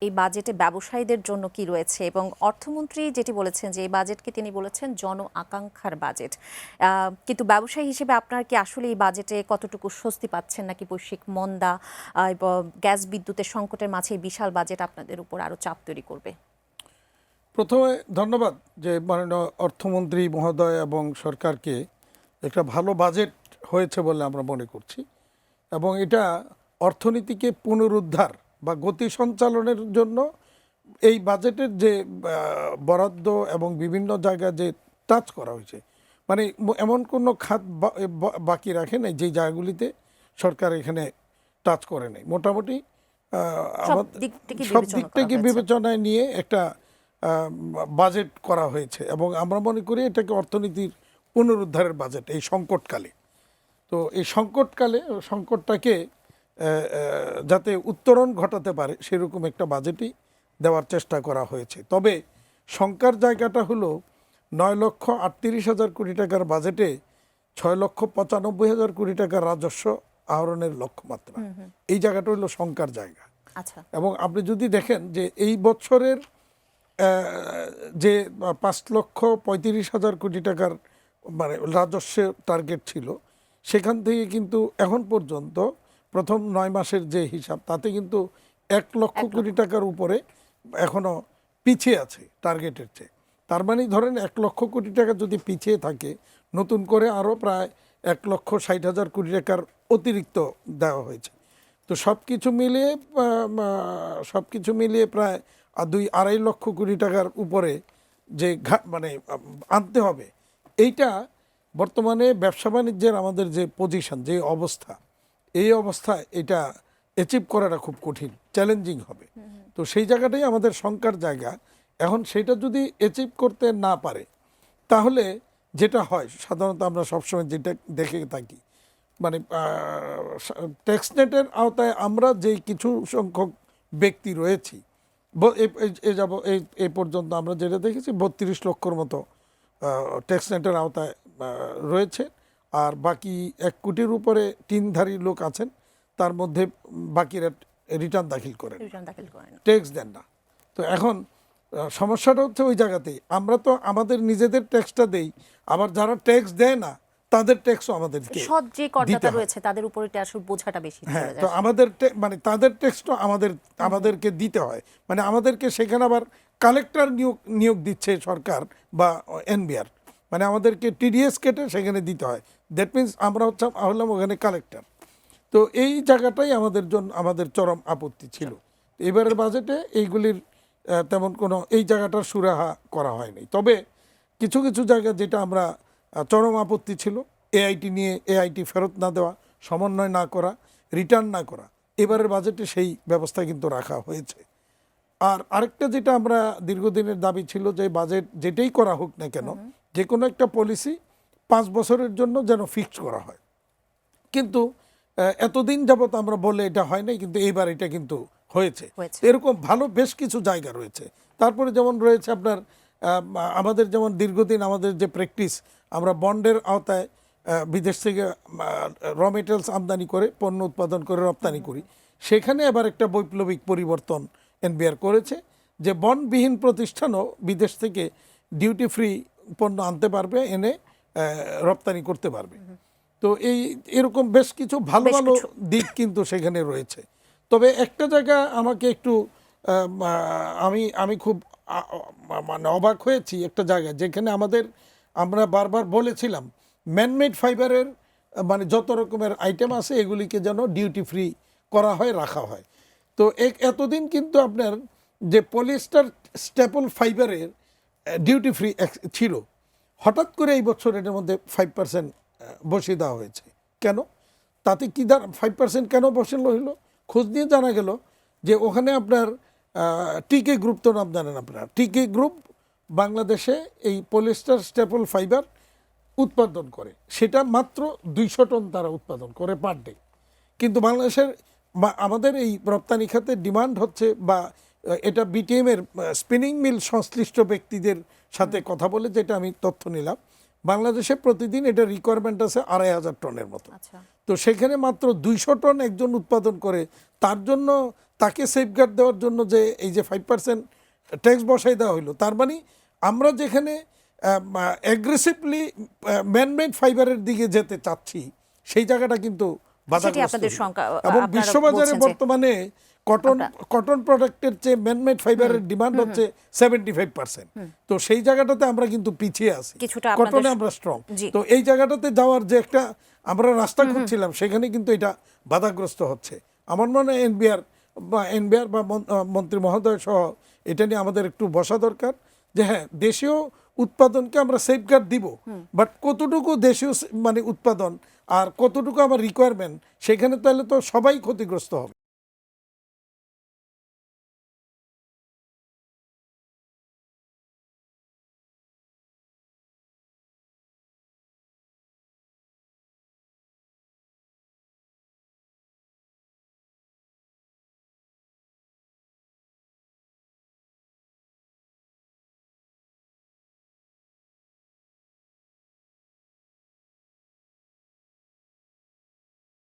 এই বাজেটে ব্যবসায়ীদের জন্য কি রয়েছে এবং অর্থমন্ত্রী যেটি বলেছেন যে এই বাজেটকে তিনি বলেছেন জন আকাঙ্ক্ষার বাজেট, কিন্তু ব্যবসায়ী হিসেবে আপনার কি আসলে এই বাজেটে কতটুকু স্বস্তি পাচ্ছেন নাকি বৈশ্বিক মন্দা এবং গ্যাস বিদ্যুতের সংকটের মাঝে এই বিশাল বাজেট আপনাদের উপর আরো চাপ তৈরি করবে? প্রথমে ধন্যবাদ যে মাননীয় অর্থমন্ত্রী মহোদয় এবং সরকারকে একটা ভালো বাজেট হয়েছে বলে আমরা মনে করছি এবং এটা অর্থনীতিকে পুনরুদ্ধার বা গতি সঞ্চালনের জন্য এই বাজেটের যে বরাদ্দ এবং বিভিন্ন জায়গায় যে টাচ করা হয়েছে, মানে এমন কোনো খাত বাকি রাখে নাই যে জায়গাগুলিতে সরকার এখানে টাচ করে নাই। মোটামুটি সব সব দিক থেকে বিবেচনায় নিয়ে একটা বাজেট করা হয়েছে এবং আমরা মনে করি এটাকে অর্থনীতির পুনরুদ্ধারের বাজেট এই সংকটকালে। তো এই সংকটটাকে যাতে উত্তরণ ঘটাতে পারে সেরকম একটা বাজেটই দেওয়ার চেষ্টা করা হয়েছে। তবে শঙ্কার জায়গাটা হলো 9,38,000 কোটি টাকার বাজেটে 6,95,000 কোটি টাকার রাজস্ব আহরণের লক্ষ্যমাত্রা, এই জায়গাটা হলো শঙ্কার জায়গা। আচ্ছা, এবং আপনি যদি দেখেন যে এই বছরের যে 5,35,000 কোটি টাকার মানে রাজস্বের টার্গেট ছিল, সেখান থেকে কিন্তু এখন পর্যন্ত প্রথম 9 মাসের যে হিসাব তাতে কিন্তু 1,00,000 কোটি টাকার উপরে এখনো পিছিয়ে আছে টার্গেটের চেয়ে। তার মানে ধরেন 1,00,000 কোটি টাকা যদি পিছিয়ে থাকে, নতুন করে আরও প্রায় 1,60,000 কোটি টাকার অতিরিক্ত দেওয়া হয়েছে। তো সব কিছু মিলিয়ে প্রায় 2-2.5 লক্ষ কোটি টাকার উপরে যে মানে আনতে হবে। এইটা বর্তমানে ব্যবসা বাণিজ্যের আমাদের যে পজিশন, যে অবস্থা, এই অবস্থায় এটা অ্যাচিভ করাটা খুব কঠিন, চ্যালেঞ্জিং হবে। তো সেই জায়গাটাই আমাদের শঙ্কার জায়গা। এখন সেটা যদি অ্যাচিভ করতে না পারে, তাহলে যেটা হয় সাধারণত আমরা সবসময় যেটা দেখে থাকি, মানে ট্যাক্স নেটের আওতায় আমরা যেই কিছু সংখ্যক ব্যক্তি রয়েছি, এই পর্যন্ত আমরা যেটা দেখেছি 32 লক্ষর মতো ট্যাক্স নেটের আওতায় রয়েছে। আর বাকি 1 কোটির উপরে টিনধারী লোক আছেন, তার মধ্যে বাকিরা রিটার্ন দাখিল করেন, ট্যাক্স দেন না। তো এখন সমস্যাটা হচ্ছে ওই জায়গাতেই, আমরা তো আমাদের নিজেদের ট্যাক্সটা দেই, আবার যারা ট্যাক্স দেয় না তাদের ট্যাক্সও আমাদেরকে যে করদাতা রয়েছে তাদের উপর এটা আসলে বোঝাটা বেশি। হ্যাঁ, তো আমাদের মানে তাদের ট্যাক্সটা আমাদেরকে দিতে হয়। মানে আমাদেরকে সেখানে আবার কালেক্টর নিয়োগ দিচ্ছে সরকার বা এনবিআর, মানে আমাদেরকে টিডিএস কেটে সেখানে দিতে হয়। দ্যাট মিনস আমরা হলাম ওখানে কালেক্টর। তো এই জায়গাটাই আমাদের চরম আপত্তি ছিল। এবারের বাজেটে এইগুলির তেমন কোনো এই জায়গাটার সুরাহা করা হয়নি। তবে কিছু কিছু জায়গা যেটা আমরা চরম আপত্তি ছিল, এআইটি ফেরত না দেওয়া, সমন্বয় না করা, রিটার্ন না করা, এবারের বাজেটে সেই ব্যবস্থা কিন্তু রাখা হয়েছে। আর আরেকটা যেটা আমরা দীর্ঘদিনের দাবি ছিল যে বাজেট যেটাই করা হোক না কেন, যে কোনো একটা পলিসি 5 বছরের জন্য যেন ফিক্সড করা হয়। কিন্তু এতদিন যাবত আমরা বললে এটা হয় নাই, কিন্তু এইবার এটা কিন্তু হয়েছে। এরকম ভালো বেশ কিছু জায়গা রয়েছে। তারপরে যেমন রয়েছে আপনার আমাদের যেমন দীর্ঘদিন আমাদের যে প্র্যাকটিস, আমরা বন্ডের আওতায় বিদেশ থেকে র মেটেরিয়ালস আমদানি করে পণ্য উৎপাদন করে রপ্তানি করি, সেখানে আবার একটা বৈপ্লবিক পরিবর্তন এনবিআর করেছে যে বন্ডবিহীন প্রতিষ্ঠানও বিদেশ থেকে ডিউটি ফ্রি পণ্য আনতে পারবে, এনে রপ্তানি করতে পারবে। তো এরকম বেশ কিছু ভালো ভালো দিক কিন্তু সেখানে রয়েছে। তবে একটা জায়গা আমাকে একটু আমি খুব মানে অবাক হয়েছি, একটা জায়গা যেখানে আমরা বারবার বলেছিলাম ম্যানমেড ফাইবারের মানে যত রকমের আইটেম আছে এগুলিকে যেন ডিউটি ফ্রি করা হয়, রাখা হয়। তো এতদিন কিন্তু আপনার যে পলিয়েস্টার স্টেপল ফাইবারের ডিউটি ফ্রি ছিল, হঠাৎ করে এই বছর এটার মধ্যে 5% বসিয়ে দেওয়া হয়েছে। কেন? তাতে কি 5% কেন বসানো হইল? খোঁজ নিয়ে জানা গেল যে ওখানে আপনার টিকে গ্রুপ, তো নাম জানেন আপনারা, টিকে গ্রুপ বাংলাদেশে এই পলিয়েস্টার স্টেপল ফাইবার উৎপাদন করে, সেটা মাত্র 200 টন তারা উৎপাদন করে পার ডে। কিন্তু বাংলাদেশের আমাদের এই রপ্তানি খাতে ডিমান্ড হচ্ছে, বা এটা বিটিএমের স্পিনিং মিল সংশ্লিষ্ট ব্যক্তিদের সাথে কথা বলে যেটা আমি তথ্য নিলাম, বাংলাদেশে প্রতিদিন এটা রিকোয়ারমেন্ট আছে 2,500 টনের মতো। তো সেখানে মাত্র 200 টন একজন উৎপাদন করে, তার জন্য তাকে সেফগার্ড দেওয়ার জন্য যে এই যে 5% ট্যাক্স বসাই দেওয়া হলো, তার মানে আমরা যেখানে অ্যাগ্রেসিভলি ম্যানমেড ফাইবারের দিকে যেতে চাচ্ছি সেই জায়গাটা কিন্তু সেটি বাধাগ্রস্ত আপনাদের হলো। শঙ্কা, এবং আপনারা বিশ্ববাজারে বলছেন যে বর্তমানে কটন প্রোডাক্টের চেয়ে ম্যানমেড ফাইবারের ডিমান্ড হচ্ছে 75%। তো সেই জায়গাটাতে আমরা কিন্তু পিছিয়ে আছি, কিছুটা আপনাদের কটনে আমরা স্ট্রং। জি। তো এই জায়গাটাতে যাওয়ার যে একটা আমরা রাস্তা খুঁজছিলাম সেখানে কিন্তু এটা বাধাগ্রস্ত হচ্ছে। আমার মনে হয় এনবিআর বা মন্ত্রী মহোদয় সহ এটা নিয়ে আমাদের একটু বসা দরকার যে হ্যাঁ দেশীয় উৎপাদনকে আমরা সেফগার্ড দিব, বাট কতটুকু দেশীয় মানে উৎপাদন আর কতটুকু আমার রিকোয়ারমেন্ট, সেখানে তাহলে তো সবাই ক্ষতিগ্রস্ত হবে।